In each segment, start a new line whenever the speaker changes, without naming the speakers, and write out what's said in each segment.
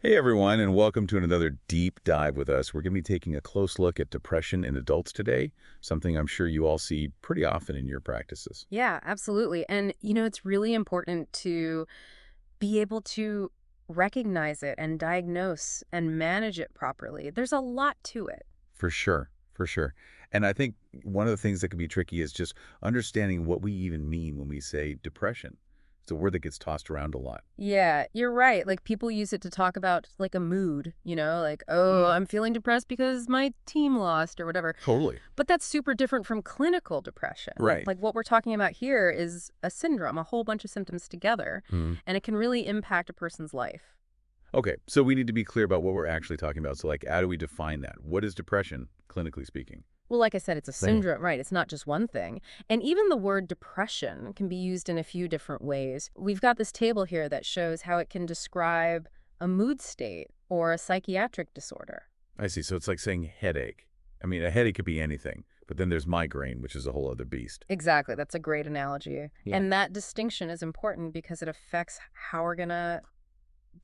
Hey everyone, and welcome to another deep dive with us. We're going to be taking a close look at depression in adults today, something I'm sure you all see pretty often in your practices.
Yeah, absolutely. And, it's really important to be able to recognize it and diagnose and manage it properly. There's a lot to it.
For sure, for sure. And I think one of the things that can be tricky is just understanding what we even mean when we say depression. It's a word that gets tossed around a lot.
Yeah, you're right. Like people use it to talk about like a mood, like, oh, I'm feeling depressed because my team lost or whatever.
Totally.
But that's super different from clinical depression.
Right.
Like what we're talking about here is a syndrome, a whole bunch of symptoms together,
Mhm.
and it can really impact a person's life.
Okay, so we need to be clear about what we're actually talking about. So, like, how do we define that? What is depression, clinically speaking?
Well, like I said, it's a
Same.
syndrome, right? It's not just one thing. And even the word depression can be used in a few different ways. We've got this table here that shows how it can describe a mood state or a psychiatric disorder.
I see. So it's like saying headache. I mean, a headache could be anything, but then there's migraine, which is a whole other beast.
Exactly. That's a great analogy.
Yeah.
And that distinction is important because it affects how we're going to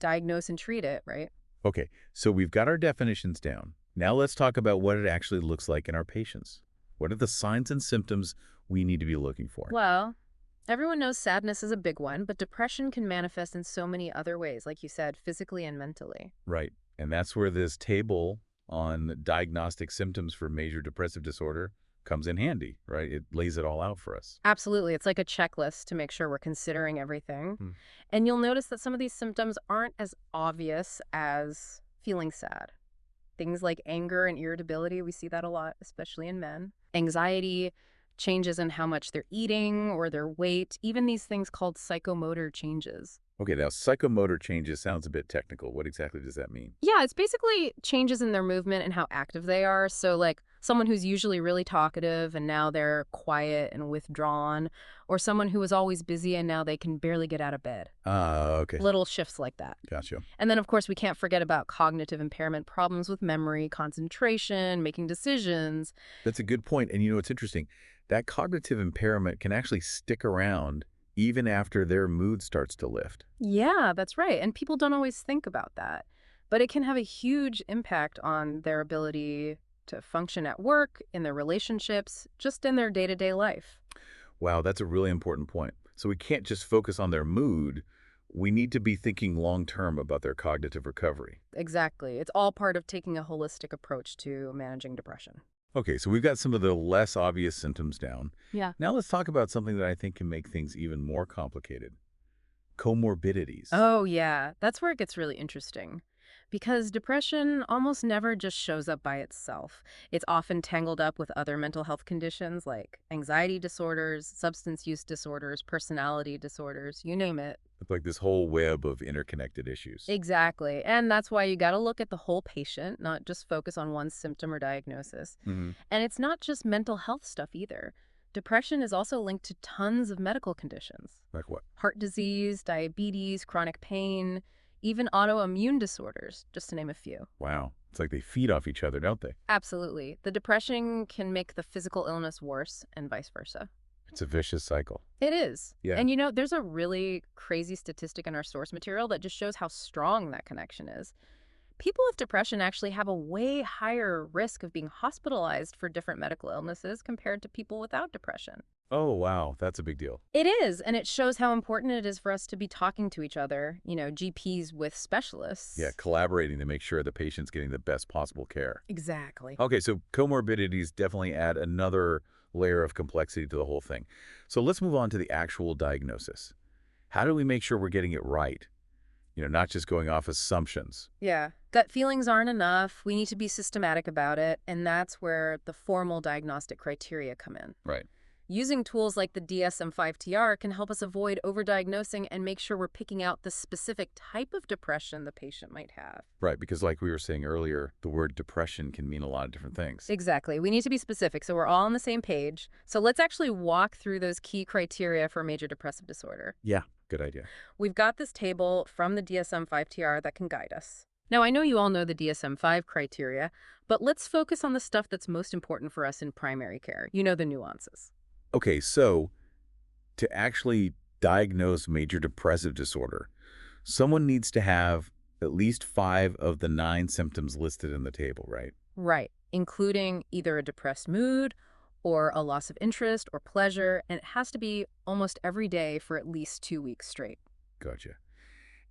diagnose and treat it, right?
Okay, so we've got our definitions down. Now let's talk about what it actually looks like in our patients. What are the signs and symptoms we need to be looking for?
Well, everyone knows sadness is a big one, but depression can manifest in so many other ways, like you said, physically and mentally.
Right. And that's where this table on diagnostic symptoms for major depressive disorder comes in handy, right? It lays it all out for us.
Absolutely. It's like a checklist to make sure we're considering everything.
Hmm.
And you'll notice that some of these symptoms aren't as obvious as feeling sad. Things like anger and irritability, we see that a lot, especially in men. Anxiety, changes in how much they're eating or their weight, even these things called psychomotor changes.
Okay, now psychomotor changes sounds a bit technical. What exactly does that mean?
Yeah, it's basically changes in their movement and how active they are. So, like someone who's usually really talkative and now they're quiet and withdrawn, or someone who was always busy and now they can barely get out of bed.
Ah, okay.
Little shifts like that.
Gotcha.
And then, of course, we can't forget about cognitive impairment problems with memory, concentration, making decisions.
That's a good point. And you know, it's interesting. That cognitive impairment can actually stick around even after their mood starts to lift.
Yeah, that's right. And people don't always think about that. But it can have a huge impact on their ability to function at work, in their relationships, just in their day-to-day life.
Wow, that's a really important point. So we can't just focus on their mood. We need to be thinking long term about their cognitive recovery.
Exactly. It's all part of taking a holistic approach to managing depression.
Okay, so we've got some of the less obvious symptoms down.
Yeah.
Now let's talk about something that I think can make things even more complicated. Comorbidities.
Oh, yeah. That's where it gets really interesting. Because depression almost never just shows up by itself. It's often tangled up with other mental health conditions like anxiety disorders, substance use disorders, personality disorders, you name it.
It's like this whole web of interconnected issues.
Exactly. And that's why you got to look at the whole patient, not just focus on one symptom or diagnosis.
Hmm.
And it's not just mental health stuff either. Depression is also linked to tons of medical conditions:
Like what?
heart disease, diabetes, chronic pain, even autoimmune disorders, just to name a few.
Wow. It's like they feed off each other, don't they?
Absolutely. The depression can make the physical illness worse and vice versa.
It's a vicious cycle.
It is.
Yeah.
And there's a really crazy statistic in our source material that just shows how strong that connection is. People with depression actually have a way higher risk of being hospitalized for different medical illnesses compared to people without depression.
Oh, wow. That's a big deal.
It is, and it shows how important it is for us to be talking to each other, GPs with
Yeah,
specialists.
collaborating to make sure the patient's getting the best possible care.
Exactly.
Okay, so comorbidities definitely add another layer of complexity to the whole thing. So let's move on to the actual diagnosis. How do we make sure we're getting it right? Not just going off assumptions.
Yeah. Gut feelings aren't enough. We need to be systematic about it, and that's where the formal diagnostic criteria come in.
Right.
Using tools like the DSM-5-TR can help us avoid overdiagnosing and make sure we're picking out the specific type of depression the patient might have.
Right, because like we were saying earlier, the word depression can mean a lot of different things.
Exactly. We need to be specific so we're all on the same page. So let's actually walk through those key criteria for major depressive disorder.
Yeah, good idea.
We've got this table from the DSM-5-TR that can guide us. Now, I know you all know the DSM-5 criteria, but let's focus on the stuff that's most important for us in primary care. The nuances.
Okay, so to actually diagnose major depressive disorder, someone needs to have At least 5 of the 9 symptoms listed in the table, right?
Right, including either a depressed mood or a loss of interest or pleasure, and it has to be almost every day for at least 2 weeks straight.
Gotcha.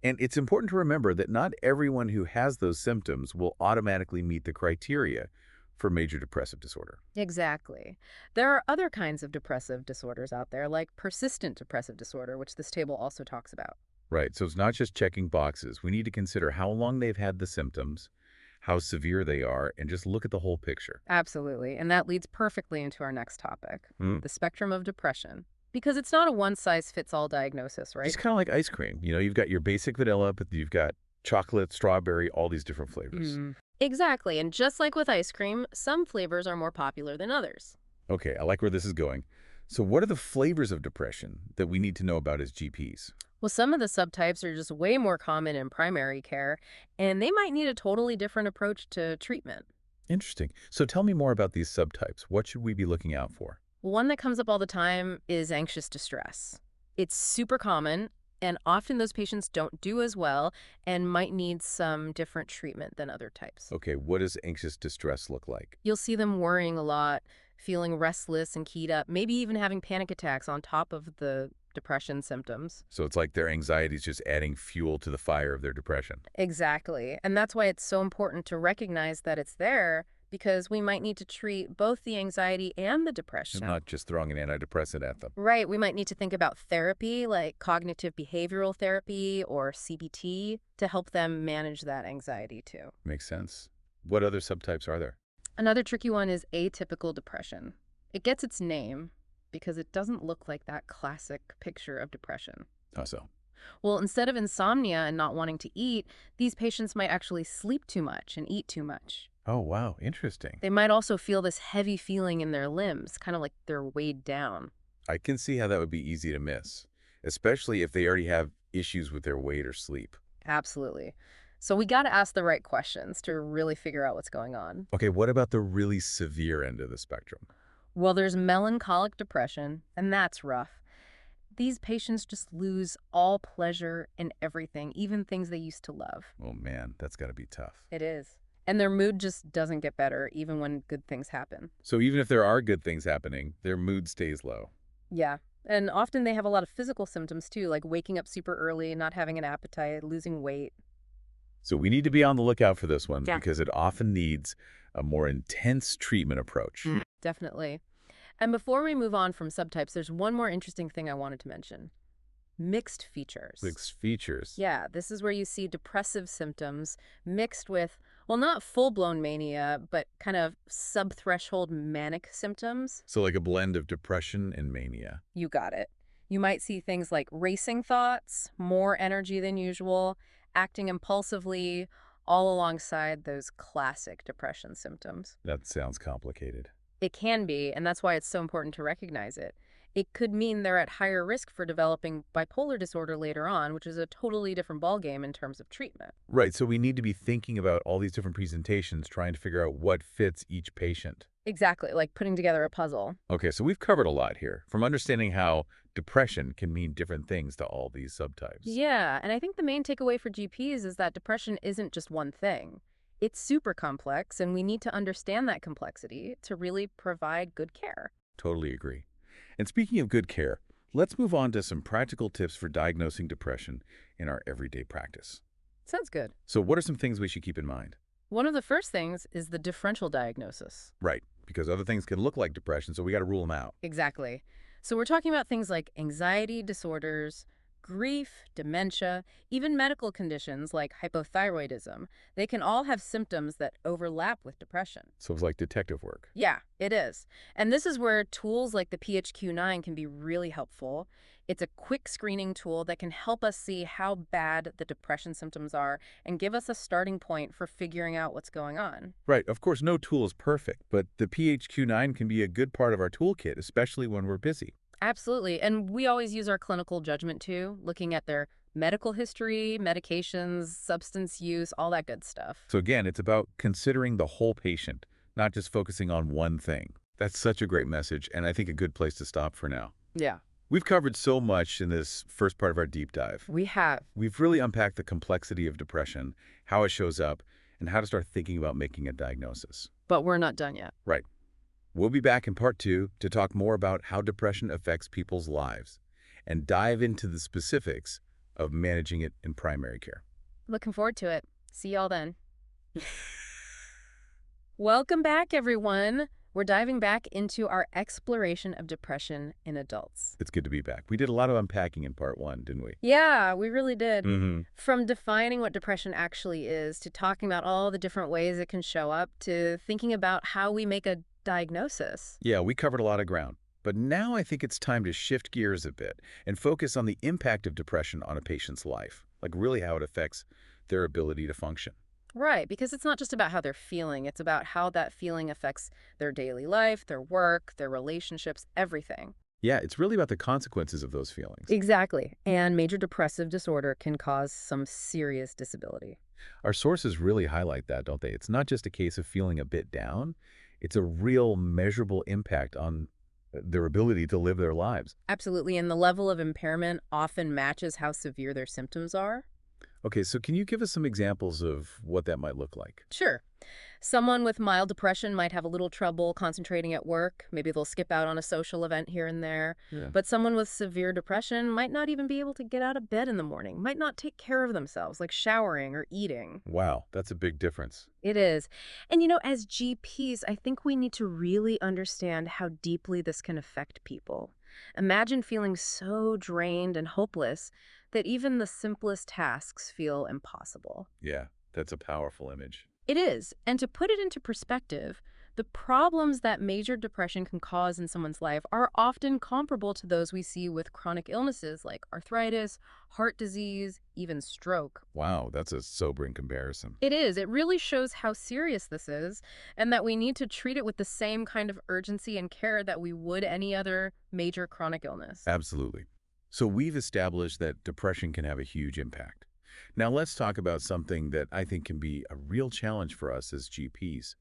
And it's important to remember that not everyone who has those symptoms will automatically meet the criteria for major depressive disorder.
Exactly. There are other kinds of depressive disorders out there, like persistent depressive disorder, which this table also talks about.
Right, so it's not just checking boxes. We need to consider how long they've had the symptoms, how severe they are, and just look at the whole picture.
Absolutely. And that leads perfectly into our next topic,
Hmm.
the spectrum of depression. Because it's not a one-size-fits-all diagnosis, right?
Just kind of like ice cream. You've got your basic vanilla, but you've got chocolate, strawberry, all these different flavors.
Exactly. And just like with ice cream, some flavors are more popular than others.
Okay, I like where this is going. So what are the flavors of depression that we need to know about as GPs?
Well, some of the subtypes are just way more common in primary care, and they might need a totally different approach to treatment.
Interesting. So tell me more about these subtypes. What should we be looking out for?
One that comes up all the time is anxious distress. It's super common, and often those patients don't do as well and might need some different treatment than other types.
Okay, what does anxious distress look like?
You'll see them worrying a lot, feeling restless and keyed up, maybe even having panic attacks on top of the depression symptoms.
So it's like their anxiety is just adding fuel to the fire of their depression.
Exactly. And that's why it's so important to recognize that it's there because we might need to treat both the anxiety and the depression.
Not just throwing an antidepressant at them.
Right. We might need to think about therapy like cognitive behavioral therapy or CBT to help them manage that anxiety too.
Makes sense. What other subtypes are there?
Another tricky one is atypical depression. It gets its name because it doesn't look like that classic picture of depression.
How so?
Well, instead of insomnia and not wanting to eat, these patients might actually sleep too much and eat too much.
Oh, wow. Interesting.
They might also feel this heavy feeling in their limbs, kind of like they're weighed down.
I can see how that would be easy to miss, especially if they already have issues with their weight or sleep.
Absolutely. So we got to ask the right questions to really figure out what's going on.
Okay, what about the really severe end of the spectrum?
Well, there's melancholic depression, and that's rough. These patients just lose all pleasure in everything, even things they used to love.
Oh, man, that's got to be tough.
It is. And their mood just doesn't get better, even when good things happen.
So even if there are good things happening, their mood stays low.
Yeah. And often they have a lot of physical symptoms too, like waking up super early, not having an appetite, losing weight.
So we need to be on the lookout for this one
Yeah.
because it often needs a more intense treatment approach.
Definitely. And before we move on from subtypes, there's one more interesting thing I wanted to mention. Mixed features.
Mixed features.
Yeah, this is where you see depressive symptoms mixed with, well, not full-blown mania, but kind of subthreshold manic symptoms.
So like a blend of depression and mania.
You got it. You might see things like racing thoughts, more energy than usual, acting impulsively, all alongside those classic depression symptoms.
That sounds complicated.
It can be, and that's why it's so important to recognize it. It could mean they're at higher risk for developing bipolar disorder later on, which is a totally different ballgame in terms of treatment.
Right, so we need to be thinking about all these different presentations, trying to figure out what fits each patient.
Exactly, like putting together a puzzle.
Okay, so we've covered a lot here, from understanding how depression can mean different things to all these subtypes.
Yeah, and I think the main takeaway for GPs is that depression isn't just one thing. It's super complex, and we need to understand that complexity to really provide good care.
Totally agree. And speaking of good care, let's move on to some practical tips for diagnosing depression in our everyday practice.
Sounds good.
So what are some things we should keep in mind?
One of the first things is the differential diagnosis.
Right, because other things can look like depression, so we got to rule them out.
Exactly. So we're talking about things like anxiety disorders, grief, dementia, even medical conditions like hypothyroidism. They can all have symptoms that overlap with depression.
So it's like detective work.
Yeah, it is. And this is where tools like the PHQ-9 can be really helpful. It's a quick screening tool that can help us see how bad the depression symptoms are and give us a starting point for figuring out what's going on.
Right, of course, no tool is perfect, but the PHQ-9 can be a good part of our toolkit, especially when we're busy.
Absolutely. And we always use our clinical judgment too, looking at their medical history, medications, substance use, all that good stuff.
So again, it's about considering the whole patient, not just focusing on one thing. That's such a great message, and I think a good place to stop for now.
Yeah.
We've covered so much in this first part of our deep dive.
We have,
We've really unpacked the complexity of depression, how it shows up, and how to start thinking about making a diagnosis.
but we're not done yet.
Right. We'll be back in part 2 to talk more about how depression affects people's lives and dive into the specifics of managing it in primary care.
Looking forward to it. See y'all then. Welcome back, everyone. We're diving back into our exploration of depression in adults.
It's good to be back. We did a lot of unpacking in part 1, didn't we?
Yeah, we really did.
Mm-hmm.
From defining what depression actually is, to talking about all the different ways it can show up, to thinking about how we make a diagnosis.
Yeah, we covered a lot of ground. But now I think it's time to shift gears a bit and focus on the impact of depression on a patient's life, like really how it affects their ability to function.
Right, because it's not just about how they're feeling, it's about how that feeling affects their daily life, their work, their relationships, everything.
Yeah, it's really about the consequences of those feelings.
Exactly. And major depressive disorder can cause some serious disability.
Our sources really highlight that, don't they? It's not just a case of feeling a bit down. It's a real measurable impact on their ability to live their lives.
Absolutely, and the level of impairment often matches how severe their symptoms are.
Okay, so can you give us some examples of what that might look like?
Sure. Someone with mild depression might have a little trouble concentrating at work. Maybe they'll skip out on a social event here and there.
Yeah.
But someone with severe depression might not even be able to get out of bed in the morning, might not take care of themselves, like showering or eating.
Wow, that's a big difference.
It is. And as GPs, I think we need to really understand how deeply this can affect people. Imagine feeling so drained and hopeless that even the simplest tasks feel impossible.
Yeah, that's a powerful image.
It is. And to put it into perspective, the problems that major depression can cause in someone's life are often comparable to those we see with chronic illnesses like arthritis, heart disease, even stroke.
Wow, that's a sobering comparison.
It is. It really shows how serious this is and that we need to treat it with the same kind of urgency and care that we would any other major chronic illness.
Absolutely. So we've established that depression can have a huge impact. Now let's talk about something that I think can be a real challenge for us as GPs.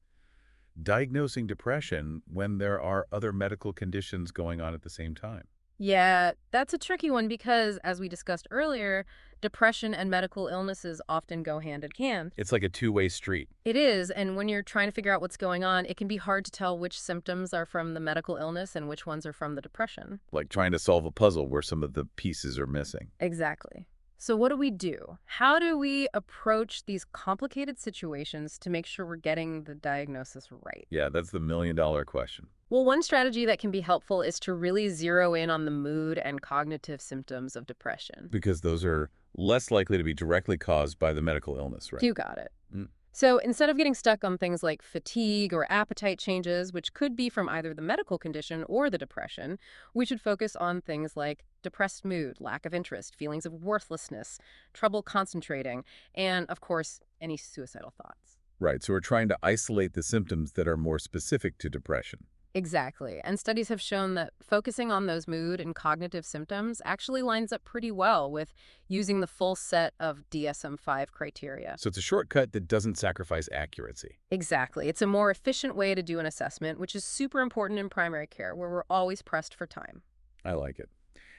Diagnosing depression when there are other medical conditions going on at the same time.
Yeah, that's a tricky one because, as we discussed earlier, depression and medical illnesses often go hand in hand.
It's like a two-way street.
It is, and when you're trying to figure out what's going on, it can be hard to tell which symptoms are from the medical illness and which ones are from the depression.
Like trying to solve a puzzle where some of the pieces are missing.
Exactly. So what do we do? How do we approach these complicated situations to make sure we're getting the diagnosis right?
Yeah, that's the million-dollar question.
Well, one strategy that can be helpful is to really zero in on the mood and cognitive symptoms of depression.
Because those are less likely to be directly caused by the medical illness, right?
You got it.
Mm.
So instead of getting stuck on things like fatigue or appetite changes, which could be from either the medical condition or the depression, we should focus on things like depressed mood, lack of interest, feelings of worthlessness, trouble concentrating, and, of course, any suicidal thoughts.
Right, so we're trying to isolate the symptoms that are more specific to depression.
Exactly. And studies have shown that focusing on those mood and cognitive symptoms actually lines up pretty well with using the full set of DSM-5 criteria.
So it's a shortcut that doesn't sacrifice accuracy.
Exactly. It's a more efficient way to do an assessment, which is super important in primary care, where we're always pressed for time.
I like it.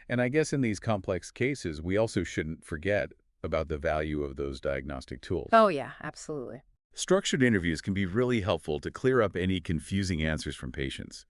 And I guess in these complex cases, we also shouldn't forget about the value of those diagnostic tools.
Oh, yeah, absolutely.
Structured interviews can be really helpful to clear up any confusing answers from patients,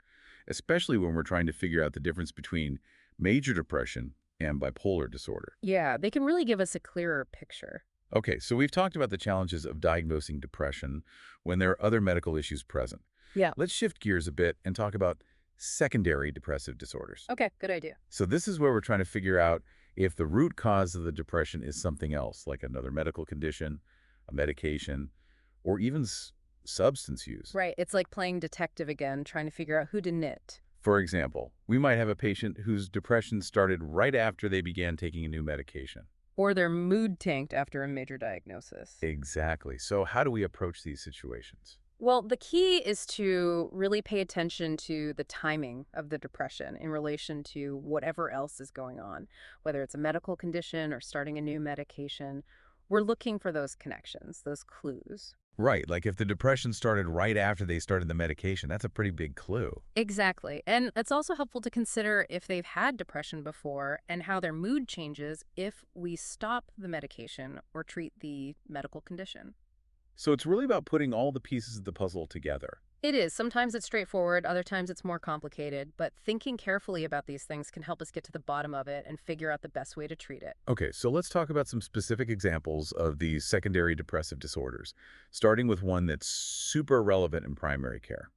especially when we're trying to figure out the difference between major depression and bipolar disorder.
Yeah, they can really give us a clearer picture.
Okay, so we've talked about the challenges of diagnosing depression when there are other medical issues present.
Yeah.
Let's shift gears a bit and talk about secondary depressive disorders.
Okay, good idea.
So this is where we're trying to figure out if the root cause of the depression is something else, like another medical condition, a medication, or even substance use.
Right, it's like playing detective again, trying to figure out who did it.
For example, we might have a patient whose depression started right after they began taking a new medication.
Or their mood tanked after a major diagnosis.
Exactly. So how do we approach these situations?
Well, the key is to really pay attention to the timing of the depression in relation to whatever else is going on, whether it's a medical condition or starting a new medication. We're looking for those connections, those clues.
Right, like if the depression started right after they started the medication, that's a pretty big clue.
Exactly. And it's also helpful to consider if they've had depression before and how their mood changes if we stop the medication or treat the medical condition.
So it's really about putting all the pieces of the puzzle together.
It is. Sometimes it's straightforward, other times it's more complicated, but thinking carefully about these things can help us get to the bottom of it and figure out the best way to treat it.
Okay, so let's talk about some specific examples of these secondary depressive disorders, starting with one that's super relevant in primary care.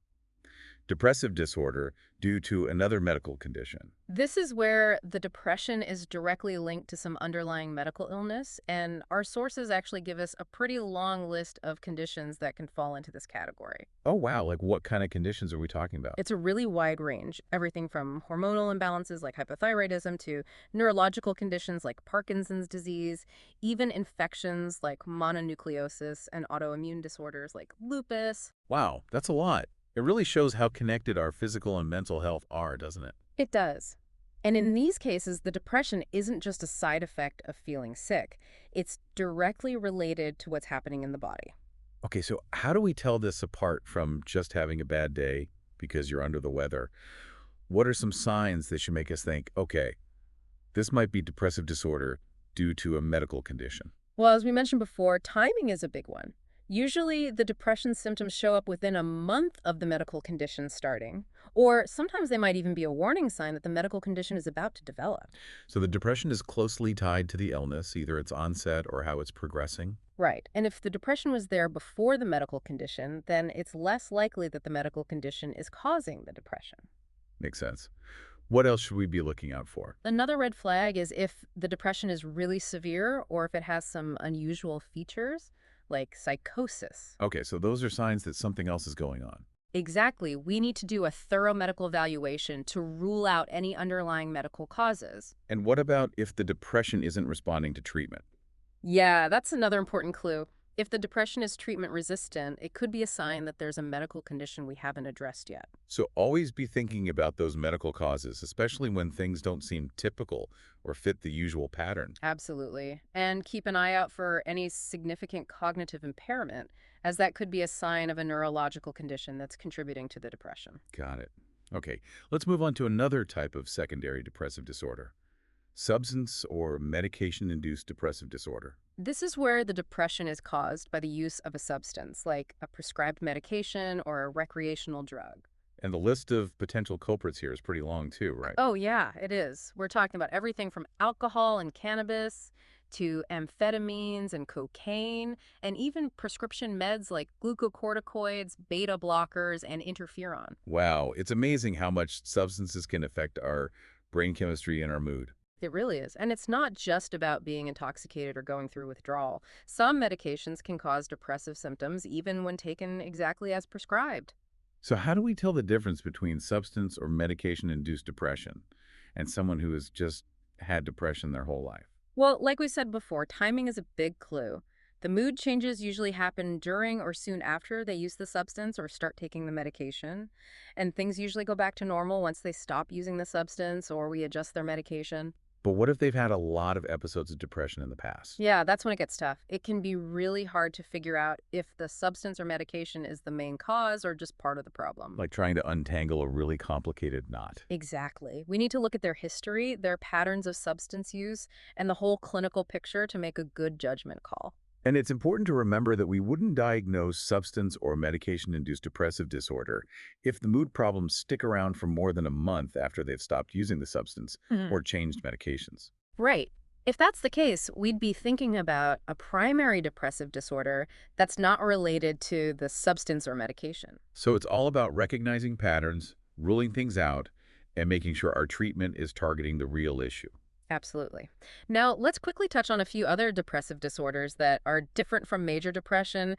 Depressive disorder due to another medical condition.
This is where the depression is directly linked to some underlying medical illness, and our sources actually give us a pretty long list of conditions that can fall into this category.
Oh, wow, like what kind of conditions are we talking about?
It's a really wide range, everything from hormonal imbalances like hypothyroidism to neurological conditions like Parkinson's disease, even infections like mononucleosis and autoimmune disorders like lupus.
Wow, that's a lot. It really shows how connected our physical and mental health are, doesn't it?
It does. And in these cases, the depression isn't just a side effect of feeling sick. It's directly related to what's happening in the body.
Okay, so how do we tell this apart from just having a bad day because you're under the weather? What are some signs that should make us think, okay, this might be depressive disorder due to a medical condition?
Well, as we mentioned before, timing is a big one. Usually, the depression symptoms show up within a month of the medical condition starting, or sometimes they might even be a warning sign that the medical condition is about to develop.
So the depression is closely tied to the illness, either its onset or how it's progressing.
Right. And if the depression was there before the medical condition, then it's less likely that the medical condition is causing the depression.
Makes sense. What else should we be looking out for?
Another red flag is if the depression is really severe or if it has some unusual features, like psychosis.
Okay, so those are signs that something else is going on.
Exactly. We need to do a thorough medical evaluation to rule out any underlying medical causes.
And what about if the depression isn't responding to treatment?
Yeah, that's another important clue. If the depression is treatment resistant, it could be a sign that there's a medical condition we haven't addressed yet.
So always be thinking about those medical causes, especially when things don't seem typical or fit the usual pattern.
Absolutely. And keep an eye out for any significant cognitive impairment, as that could be a sign of a neurological condition that's contributing to the depression.
Got it. Okay, let's move on to another type of secondary depressive disorder. Substance or medication-induced depressive disorder.
This is where the depression is caused by the use of a substance, like a prescribed medication or a recreational drug.
And the list of potential culprits here is pretty long too, right?
Oh, yeah, it is. We're talking about everything from alcohol and cannabis to amphetamines and cocaine, and even prescription meds like glucocorticoids, beta blockers, and interferon.
Wow, it's amazing how much substances can affect our brain chemistry and our mood.
It really is. And it's not just about being intoxicated or going through withdrawal. Some medications can cause depressive symptoms even when taken exactly as prescribed.
So how do we tell the difference between substance or medication-induced depression and someone who has just had depression their whole life?
Well, like we said before, timing is a big clue. The mood changes usually happen during or soon after they use the substance or start taking the medication. And things usually go back to normal once they stop using the substance or we adjust their medication.
But what if they've had a lot of episodes of depression in the past?
Yeah, that's when it gets tough. It can be really hard to figure out if the substance or medication is the main cause or just part of the problem.
Like trying to untangle a really complicated knot.
Exactly. We need to look at their history, their patterns of substance use, and the whole clinical picture to make a good judgment call.
And it's important to remember that we wouldn't diagnose substance or medication-induced depressive disorder if the mood problems stick around for more than a month after they've stopped using the substance
Mhm.
or changed medications.
Right. If that's the case, we'd be thinking about a primary depressive disorder that's not related to the substance or medication.
So it's all about recognizing patterns, ruling things out, and making sure our treatment is targeting the real issue.
Absolutely. Now, let's quickly touch on a few other depressive disorders that are different from major depression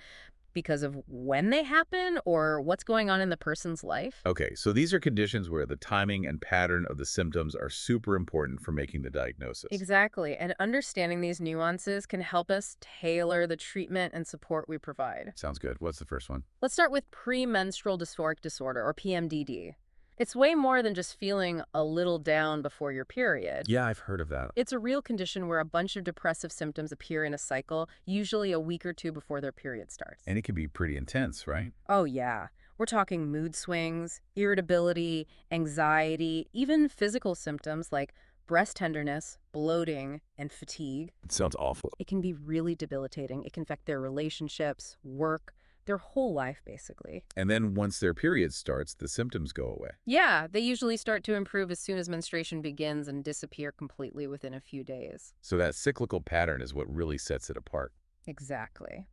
because of when they happen or what's going on in the person's life.
Okay, so these are conditions where the timing and pattern of the symptoms are super important for making the diagnosis.
Exactly. And understanding these nuances can help us tailor the treatment and support we provide.
Sounds good. What's the first one?
Let's start with premenstrual dysphoric disorder, or PMDD. It's way more than just feeling a little down before your period.
Yeah, I've heard of that.
It's a real condition where a bunch of depressive symptoms appear in a cycle, usually a week or two before their period starts.
And it can be pretty intense, right?
Oh, yeah. We're talking mood swings, irritability, anxiety, even physical symptoms like breast tenderness, bloating, and fatigue.
It sounds awful.
It can be really debilitating. It can affect their relationships, work, their whole life, basically.
And then once their period starts, the symptoms go away.
Yeah, they usually start to improve as soon as menstruation begins and disappear completely within a few days.
So that cyclical pattern is what really sets it apart.
Exactly.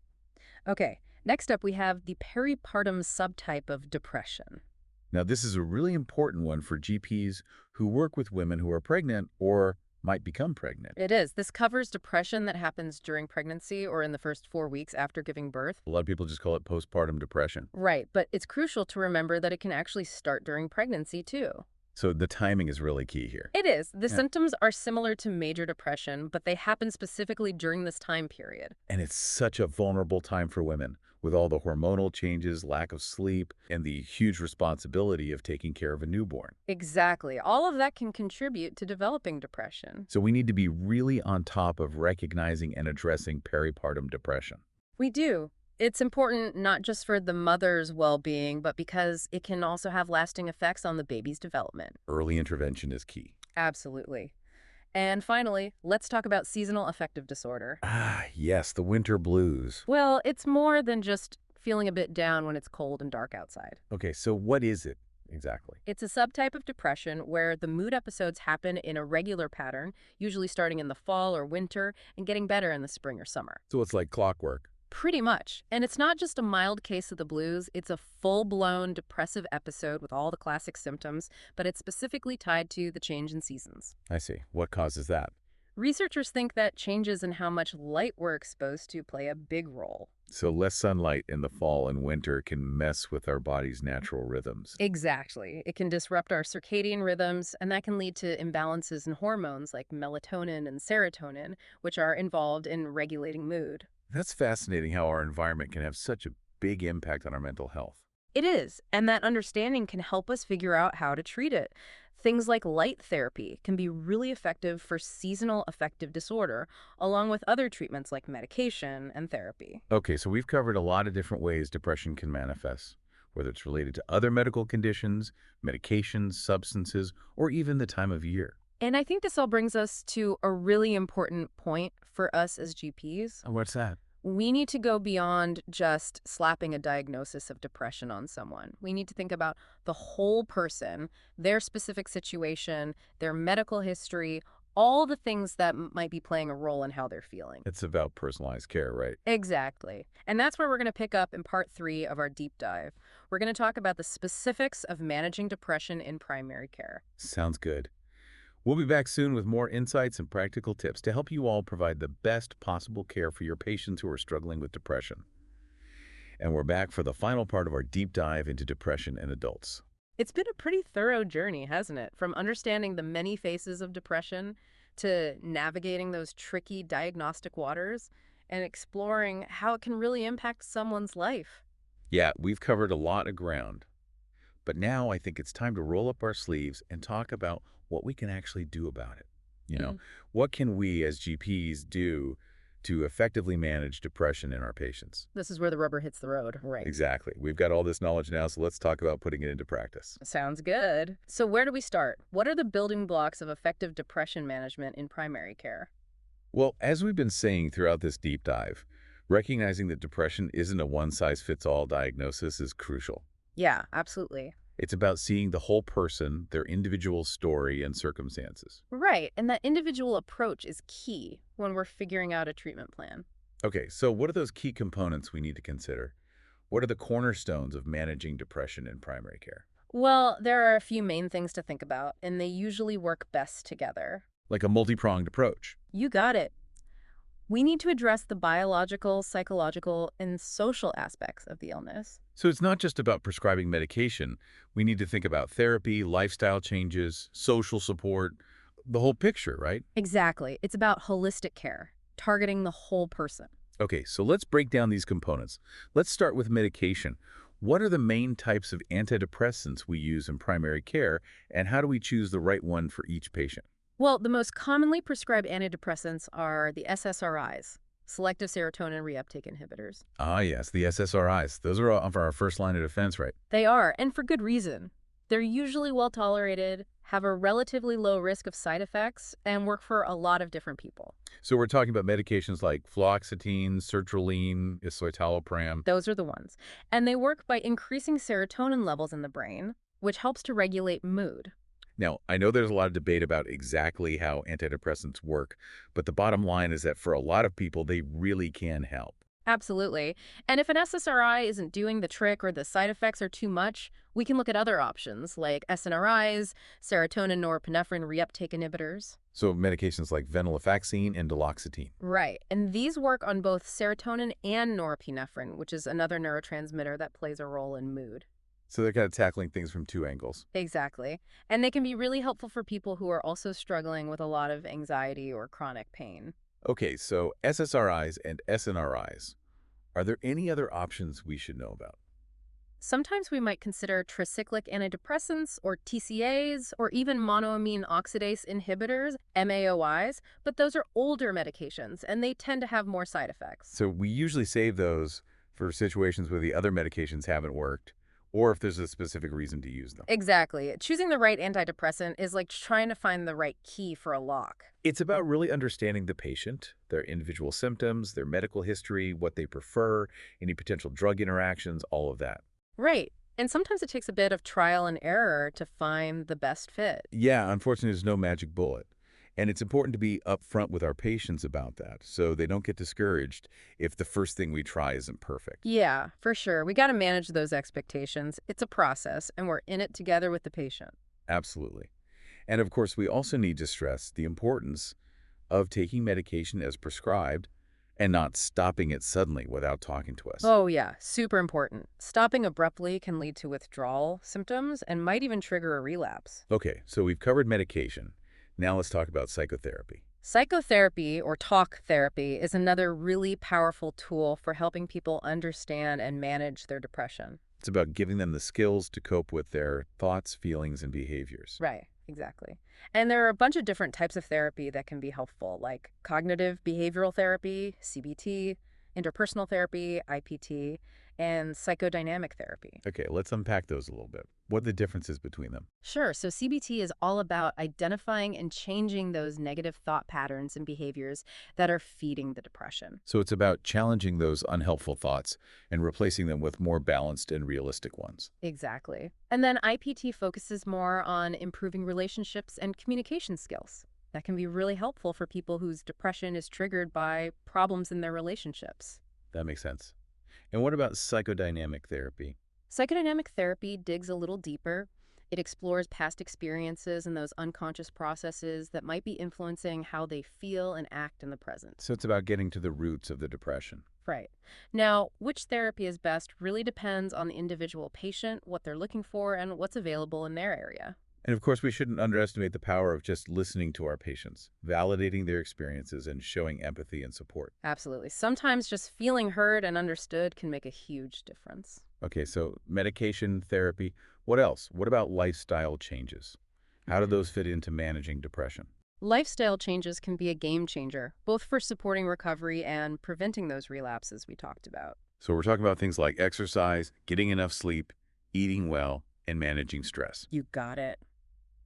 Okay, next up we have the peripartum subtype of depression.
Now, this is a really important one for GPs who work with women who are pregnant or might become pregnant.
It is. This covers depression that happens during pregnancy or in the first 4 weeks after giving birth.
A lot of people just call it postpartum depression.
Right, but it's crucial to remember that it can actually start during pregnancy too.
So the timing is really key here.
It is. The
Yeah.
symptoms are similar to major depression, but they happen specifically during this time period.
And it's such a vulnerable time for women with all the hormonal changes, lack of sleep, and the huge responsibility of taking care of a newborn.
Exactly. All of that can contribute to developing depression.
So we need to be really on top of recognizing and addressing peripartum depression.
We do. It's important not just for the mother's well-being, but because it can also have lasting effects on the baby's development.
Early intervention is key.
Absolutely. And finally, let's talk about seasonal affective disorder.
Ah, yes, the winter blues.
Well, it's more than just feeling a bit down when it's cold and dark outside.
Okay, so what is it exactly?
It's a subtype of depression where the mood episodes happen in a regular pattern, usually starting in the fall or winter and getting better in the spring or summer.
So it's like clockwork.
Pretty much. And it's not just a mild case of the blues, it's a full-blown depressive episode with all the classic symptoms, but it's specifically tied to the change in seasons.
I see. What causes that?
Researchers think that changes in how much light we're exposed to play a big role.
So less sunlight in the fall and winter can mess with our body's natural rhythms.
Exactly. It can disrupt our circadian rhythms, and that can lead to imbalances in hormones like melatonin and serotonin, which are involved in regulating mood.
That's fascinating how our environment can have such a big impact on our mental health.
It is, and that understanding can help us figure out how to treat it. Things like light therapy can be really effective for seasonal affective disorder, along with other treatments like medication and therapy.
Okay, so we've covered a lot of different ways depression can manifest, whether it's related to other medical conditions, medications, substances, or even the time of year.
And I think this all brings us to a really important point for us as GPs.
And what's that?
We need to go beyond just slapping a diagnosis of depression on someone. We need to think about the whole person, their specific situation, their medical history, all the things that might be playing a role in how they're feeling.
It's about personalized care, right?
Exactly. And that's where we're going to pick up in part 3 of our deep dive. We're going to talk about the specifics of managing depression in primary care.
Sounds good. We'll be back soon with more insights and practical tips to help you all provide the best possible care for your patients who are struggling with depression. And we're back for the final part of our deep dive into depression in adults.
It's been a pretty thorough journey, hasn't it? From understanding the many phases of depression to navigating those tricky diagnostic waters and exploring how it can really impact someone's life.
Yeah, we've covered a lot of ground. But now I think it's time to roll up our sleeves and talk about what we can actually do about it. What can we as GPs do to effectively manage depression in our patients?
This is where the rubber hits the road, right?
Exactly. We've got all this knowledge now, so let's talk about putting it into practice.
Sounds good. So where do we start? What are the building blocks of effective depression management in primary care?
Well, as we've been saying throughout this deep dive, recognizing that depression isn't a one-size-fits-all diagnosis is crucial.
Yeah, absolutely.
It's about seeing the whole person, their individual story and circumstances.
Right, and that individual approach is key when we're figuring out a treatment plan.
Okay, so what are those key components we need to consider? What are the cornerstones of managing depression in primary care?
Well, there are a few main things to think about, and they usually work best together.
Like a multi-pronged approach.
You got it. We need to address the biological, psychological, and social aspects of the illness.
So it's not just about prescribing medication. We need to think about therapy, lifestyle changes, social support, the whole picture, right?
Exactly. It's about holistic care, targeting the whole person.
Okay, so let's break down these components. Let's start with medication. What are the main types of antidepressants we use in primary care, and how do we choose the right one for each patient?
Well, the most commonly prescribed antidepressants are the SSRIs, selective serotonin reuptake inhibitors.
Ah, yes, the SSRIs. Those are for our first line of defense, right?
They are, and for good reason. They're usually well tolerated, have a relatively low risk of side effects, and work for a lot of different people.
So we're talking about medications like fluoxetine, sertraline, escitalopram.
Those are the ones. And they work by increasing serotonin levels in the brain, which helps to regulate mood.
Now, I know there's a lot of debate about exactly how antidepressants work, but the bottom line is that for a lot of people, they really can help.
Absolutely. And if an SSRI isn't doing the trick or the side effects are too much, we can look at other options like SNRIs, serotonin norepinephrine reuptake inhibitors.
So medications like venlafaxine and duloxetine.
Right. And these work on both serotonin and norepinephrine, which is another neurotransmitter that plays a role in mood.
So they're kind of tackling things from two angles.
Exactly. And they can be really helpful for people who are also struggling with a lot of anxiety or chronic pain.
Okay, so SSRIs and SNRIs. Are there any other options we should know about?
Sometimes we might consider tricyclic antidepressants or TCAs or even monoamine oxidase inhibitors, MAOIs, but those are older medications and they tend to have more side effects.
So we usually save those for situations where the other medications haven't worked, or if there's a specific reason to use them.
Exactly. Choosing the right antidepressant is like trying to find the right key for a lock.
It's about really understanding the patient, their individual symptoms, their medical history, what they prefer, any potential drug interactions, all of that.
Right. And sometimes it takes a bit of trial and error to find the best fit.
Yeah, unfortunately, there's no magic bullet. And it's important to be upfront with our patients about that so they don't get discouraged if the first thing we try isn't perfect.
Yeah, for sure. We got to manage those expectations. It's a process, and we're in it together with the patient.
Absolutely. And of course, we also need to stress the importance of taking medication as prescribed and not stopping it suddenly without talking to us.
Oh, yeah, super important. Stopping abruptly can lead to withdrawal symptoms and might even trigger a relapse.
Okay, so we've covered medication. Now let's talk about psychotherapy.
Psychotherapy or talk therapy is another really powerful tool for helping people understand and manage their depression.
It's about giving them the skills to cope with their thoughts, feelings, and behaviors.
Right, exactly. And there are a bunch of different types of therapy that can be helpful, like cognitive behavioral therapy, CBT, interpersonal therapy, IPT, and psychodynamic therapy.
Okay, let's unpack those a little bit. What are the differences between them?
Sure, so CBT is all about identifying and changing those negative thought patterns and behaviors that are feeding the depression.
So it's about challenging those unhelpful thoughts and replacing them with more balanced and realistic ones.
Exactly. And then IPT focuses more on improving relationships and communication skills. That can be really helpful for people whose depression is triggered by problems in their relationships.
That makes sense. And what about psychodynamic therapy?
Psychodynamic therapy digs a little deeper. It explores past experiences and those unconscious processes that might be influencing how they feel and act in the present.
So it's about getting to the roots of the depression.
Right. Now, which therapy is best really depends on the individual patient, what they're looking for, and what's available in their area.
And of course, we shouldn't underestimate the power of just listening to our patients, validating their experiences, and showing empathy and support.
Absolutely. Sometimes just feeling heard and understood can make a huge difference.
Okay, so medication, therapy. What else? What about lifestyle changes? How do those fit into managing depression?
Lifestyle changes can be a game changer, both for supporting recovery and preventing those relapses we talked about.
So we're talking about things like exercise, getting enough sleep, eating well, and managing stress.
You got it.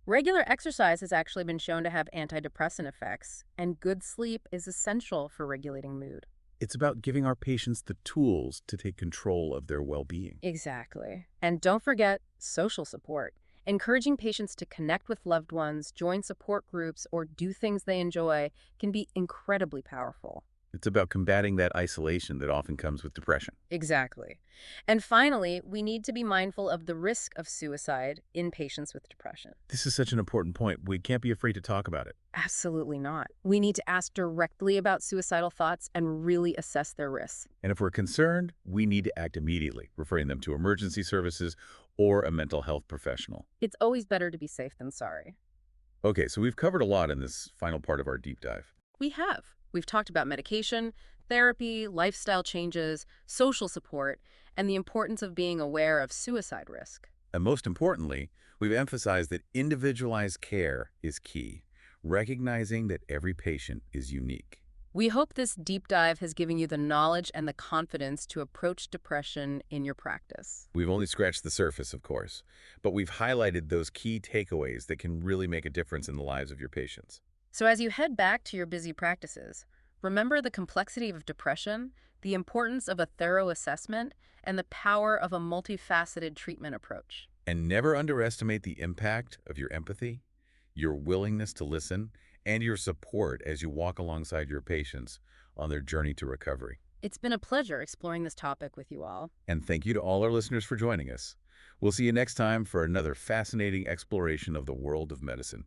Regular exercise has actually been shown to have antidepressant effects, and good sleep is essential for regulating mood.
It's about giving our patients the tools to take control of their well-being.
Exactly. And don't forget social support. Encouraging patients to connect with loved ones, join support groups, or do things they enjoy can be incredibly powerful.
It's about combating that isolation that often comes with depression.
Exactly. And finally, we need to be mindful of the risk of suicide in patients with depression.
This is such an important point. We can't be afraid to talk about it.
Absolutely not. We need to ask directly about suicidal thoughts and really assess their risks.
And if we're concerned, we need to act immediately, referring them to emergency services or a mental health professional.
It's always better to be safe than sorry.
Okay, so we've covered a lot in this final part of our deep dive.
We have. We've talked about medication, therapy, lifestyle changes, social support, and the importance of being aware of suicide risk.
And most importantly, we've emphasized that individualized care is key, recognizing that every patient is unique.
We hope this deep dive has given you the knowledge and the confidence to approach depression in your practice.
We've only scratched the surface, of course, but we've highlighted those key takeaways that can really make a difference in the lives of your patients.
So as you head back to your busy practices, remember the complexity of depression, the importance of a thorough assessment, and the power of a multifaceted treatment approach.
And never underestimate the impact of your empathy, your willingness to listen, and your support as you walk alongside your patients on their journey to recovery.
It's been a pleasure exploring this topic with you all.
And thank you to all our listeners for joining us. We'll see you next time for another fascinating exploration of the world of medicine.